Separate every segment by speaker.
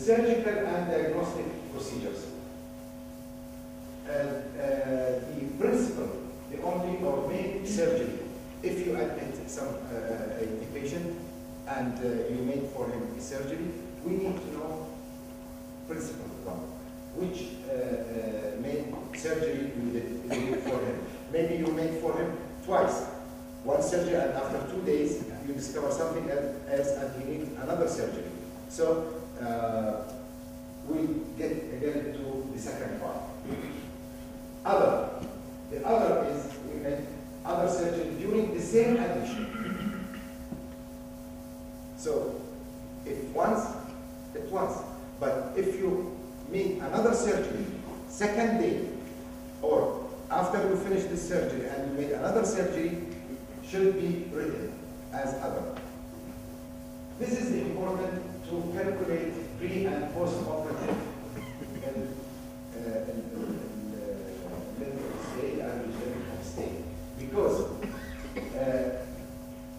Speaker 1: surgical and diagnostic procedures. The principal, the only or main surgery, if you admit a patient and you made for him a surgery, we need to know principal one, which main surgery you did for him. Maybe you made for him twice. One surgery, and after 2 days you discover something else and he needs another surgery. So we'll get again to the second part. Other. The other is we make other surgery during the same admission. So if once, it's once. But if you meet another surgery, second day, or after you finish the surgery and you made another surgery, should be written as other. This is important to calculate pre and post-operative length of stay, average length of stay. Because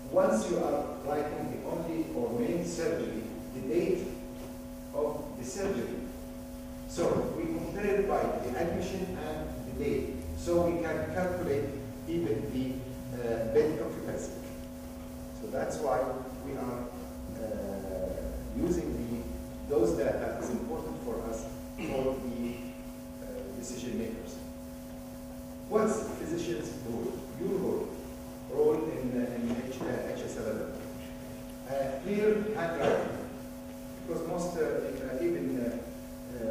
Speaker 1: once you are writing the only or main surgery, the date of the surgery. So we compare it by the admission and the date. So we can calculate even the bed occupancy. So that's why we are using those data is important for us for the decision makers. What's physician's role? Your role in HSLL? Clear handwriting, because most even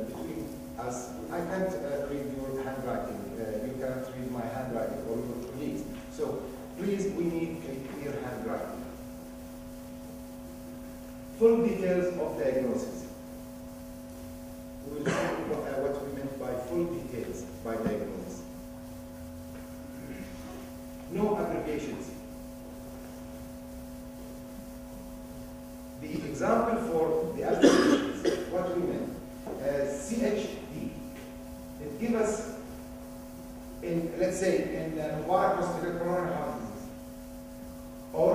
Speaker 1: between us, I can't read your handwriting. You cannot read my handwriting or your colleagues. So please, we need a clear handwriting. Full details of diagnosis. We will see what we meant by full details by diagnosis. No abbreviations. The example for the abbreviations, what we meant, CHD. It gives us, in let's say, in Mubarak Hospital, coronary heart disease, or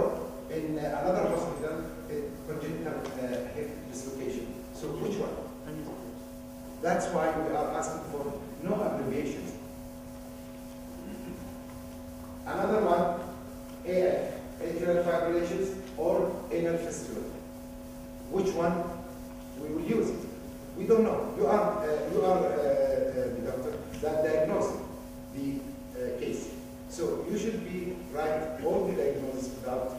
Speaker 1: in another hospital, congenital hip dislocation. So which one? That's why we are asking for no abbreviations. Another one, AF, atrial fibrillations or anal fistula. Which one we will use? We don't know. You are the doctor that diagnosed the case. So you should be write all the diagnosis without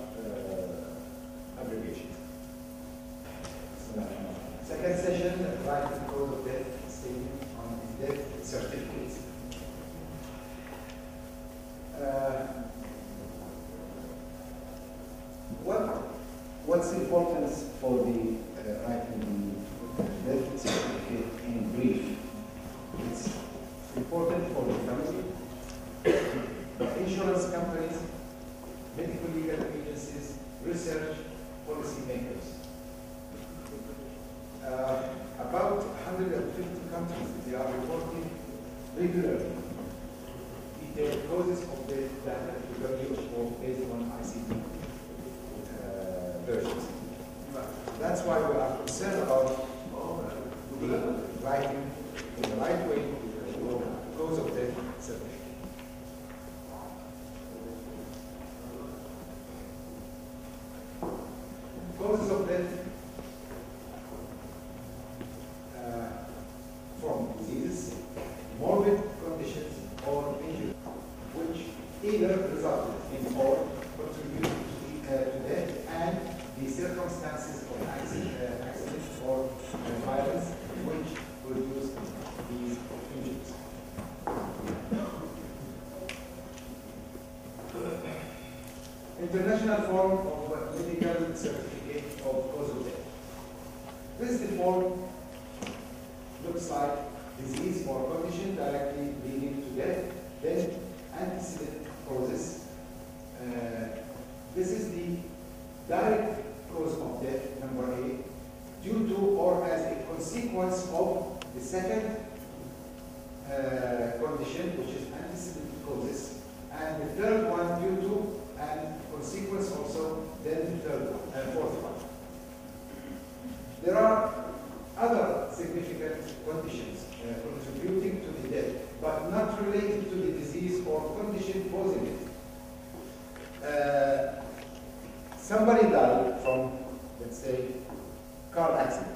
Speaker 1: abbreviations. Second session, write the cause of death statement on the death certificates. What's the importance for the writing the death certificate in brief? It's important for the family, insurance companies, medical legal agencies, research, policy makers. About 150 countries, they are reporting regularly detailed causes of death data to WHO based on ICD versions. That's why we are concerned about the writing in the right way of cause of death certificate. Causes of death from diseases, morbid conditions, or injury, which either resulted in or contributed to death, and the circumstances of accident or violence which produced these injuries. International form of medical certificate of cause of death. This is the form. Looks like disease or condition directly leading to death, then antecedent causes. This is the direct cause of death, number A, due to or as a consequence of the second condition, which is antecedent causes, and the third one due to and consequence also, then the third one, fourth one. There are other somebody died from, let's say, car accident.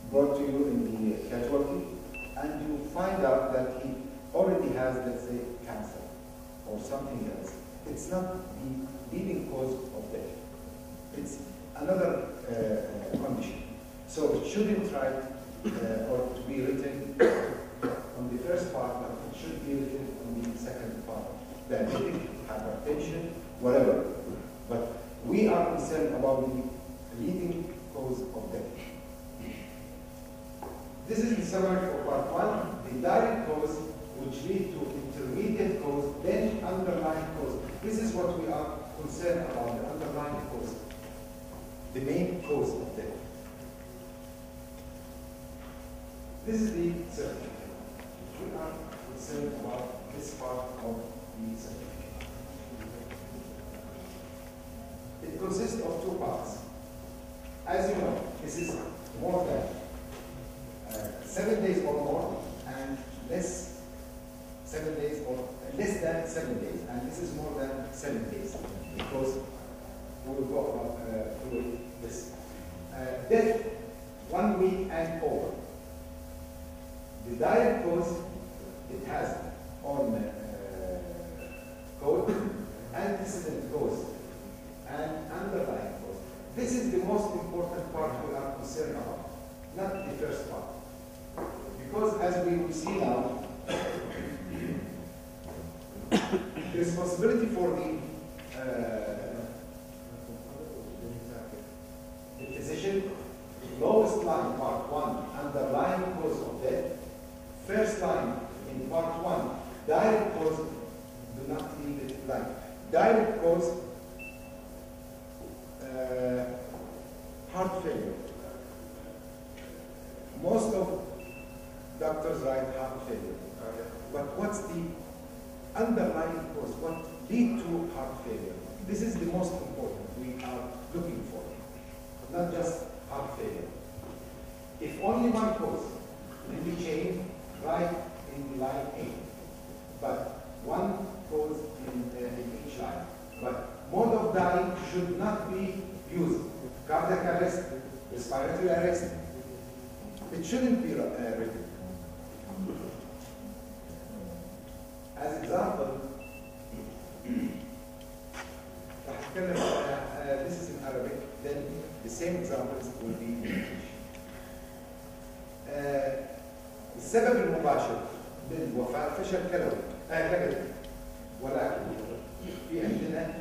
Speaker 1: Brought to you in the casualty, and you find out that he already has, let's say, cancer or something else. It's not the leading cause of death. It's another condition. So it shouldn't write or to be written on the first part, but it should be written on the second part. Diabetic, hypertension, whatever. But we are concerned about the leading cause of death. This is the summary for part one. The direct cause, which lead to intermediate cause, then underlying cause. This is what we are concerned about, the underlying cause, the main cause of death. This is the certificate. We are concerned about this part of the certificate. It consists of two parts. As you know, this is more than 7 days or more, and less 7 days or less than 7 days, and this is more than 7 days, because we will go about through this. Death, 1 week and over. The direct cause, it has on code, antecedent cause, and underlying cause. This is the most important part we are concerned about, not the first part. Because as we will see now, the responsibility for the physician, lowest line, part one, underlying cause of death, first line in part one, direct cause, do not leave it blank. Direct cause, heart failure. Most of doctors write heart failure. But what's the underlying cause? What leads to heart failure? This is the most important we are looking for, not just heart failure. If only one cause can be changed, right in line A, but one cause in each line. But mode of dying should not be used. Cardiac arrest, respiratory arrest, it shouldn't be written. As example, this is in Arabic, then the same examples will be in English. السبب المباشر للوفاة فشل كلوي كبدي، ولكن في عندنا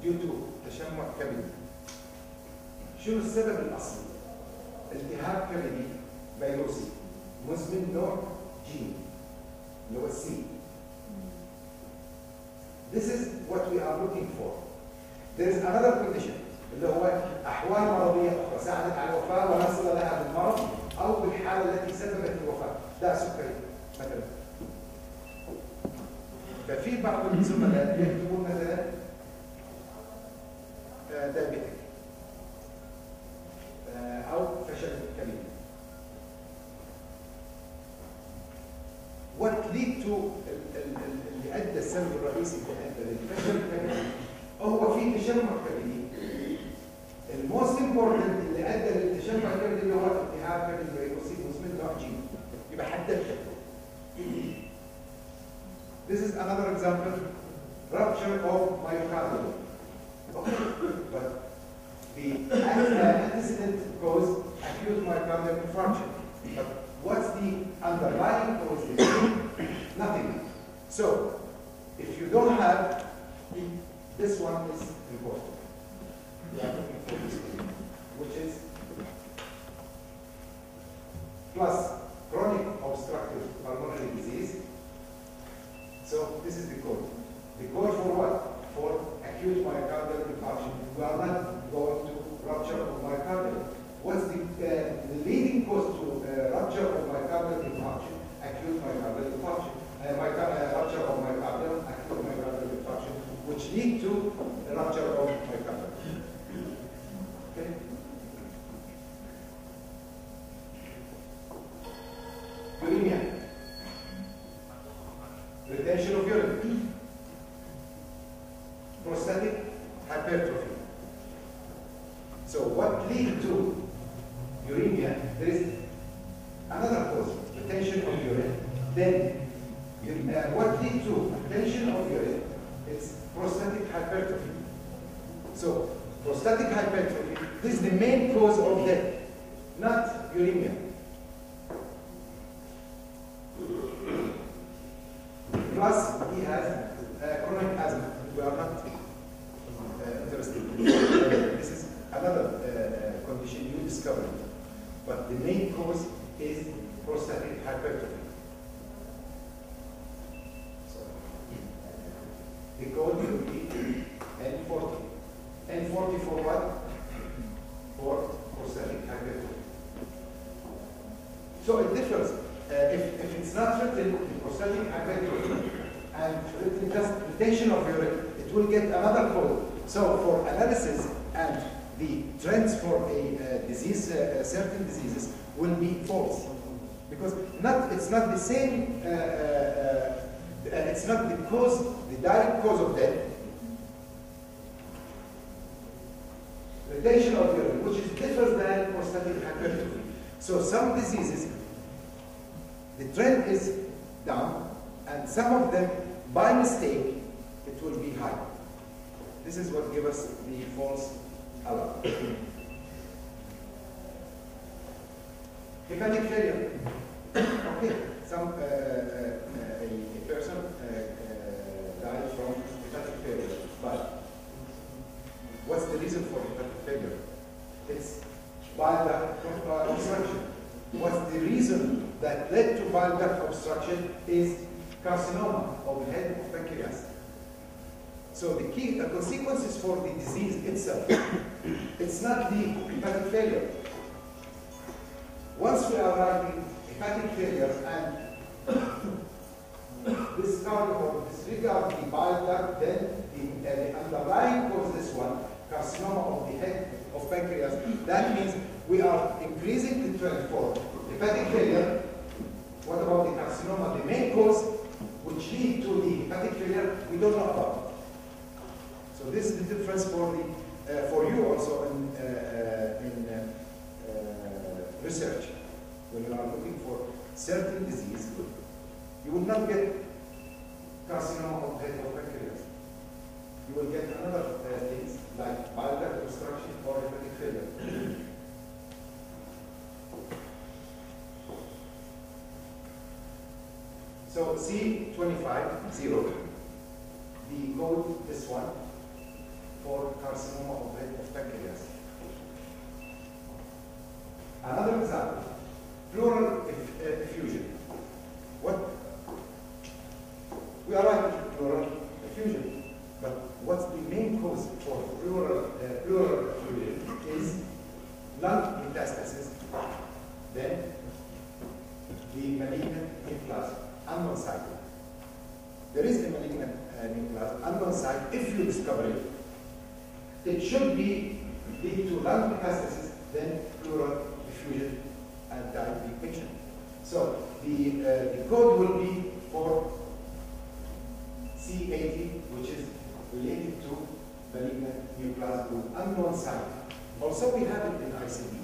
Speaker 1: due to تشمع كبدي. شنو السبب الأصلي؟ التهاب كبدي فيروسي مزمن نوع جي اللي هو السي. This is what we are looking for. There is another condition اللي هو أحوال مرضية أخرى ساعدت على الوفاة ونصل لها بالمرض أو بالحالة التي سببت الوفاة. ده سكري مثلا. ففي بعض الزملاء يكتبون مثلا دايبيتك أو فشل كبدي. What lead to اللي أدى السبب الرئيسي اللي أدى للفشل الكبدي هو في تشمع كبدي. الموست امبورتنت اللي أدى للتشمع الكبدي اللي هو التهاب كبدي فيروسي مزمن نوع جي. يبقى حددته. This is another example, rupture of myocardium. Okay, but the antecedent cause acute myocardial infarction. But what's the underlying cause? Nothing. So, if you don't have, this one is important. We are looking for this one, which is plus chronic obstructive pulmonary disease. So this is the code. The code for what? For acute myocardial infarction. We are not going to rupture of myocardium. What's the leading cause to rupture of myocardial infarction? Acute myocardial infarction. Rupture of myocardium, acute myocardial infarction, which lead to rupture of myocardium. Okay. Uremia. Retention of urine. term prostatic hypertrophy. So what leads to uremia? There is another cause, retention of urine. Then what leads to retention of urine? It's prostatic hypertrophy. So prostatic hypertrophy, this is the main cause of death, not uremia. Plus, he has chronic asthma. We are not interested in this. This is another condition you discovered. But the main cause is prostatic hypertrophy. So, the code will be N40. N40 for what? For prostatic hypertrophy. So it differs. If it's not written in prostatic hypertrophy and written just retention of urine, it will get another code. So for analysis and the trends for a disease, certain diseases will be false, because it's not the same. It's not the cause, the direct cause of death. Retention of urine, which is different than prostatic hypertrophy. So some diseases, the trend is down, and some of them, by mistake, it will be high. This is what gives us the false alarm. Hepatic failure. Okay, a person died from hepatic failure, but what's the reason for hepatic failure? It's bile duct obstruction. What's the reason that led to bile duct obstruction is carcinoma of the head of pancreas. So the consequences for the disease itself, it's not the hepatic failure. Once we are writing hepatic failure and discard or disregard the bile duct, then the underlying cause, this one, carcinoma of the head of pancreas, that means we are increasing the trend for hepatic failure. What about the carcinoma? The main cause which lead to the hepatic failure, we don't know about. So this is the difference for you also in research. When you are looking for certain disease, you will not get carcinoma of the head of pancreas. You will get another things like bile duct obstruction or hepatic failure. So C25-0, the code, this one, for carcinoma of head of pancreas. Another example, pleural effusion. What? We are writing pleural effusion, but what's the main cause for pleural effusion is lung metastasis, then the malignant neoplasm, unknown site. There is a malignant neoplasm, unknown site. If you discover it, it should lead to lung metastasis, then pleural effusion, and die the patient. So the code will be for C80, which is related to malignant neoplasm with unknown site. Also, we have it in ICD.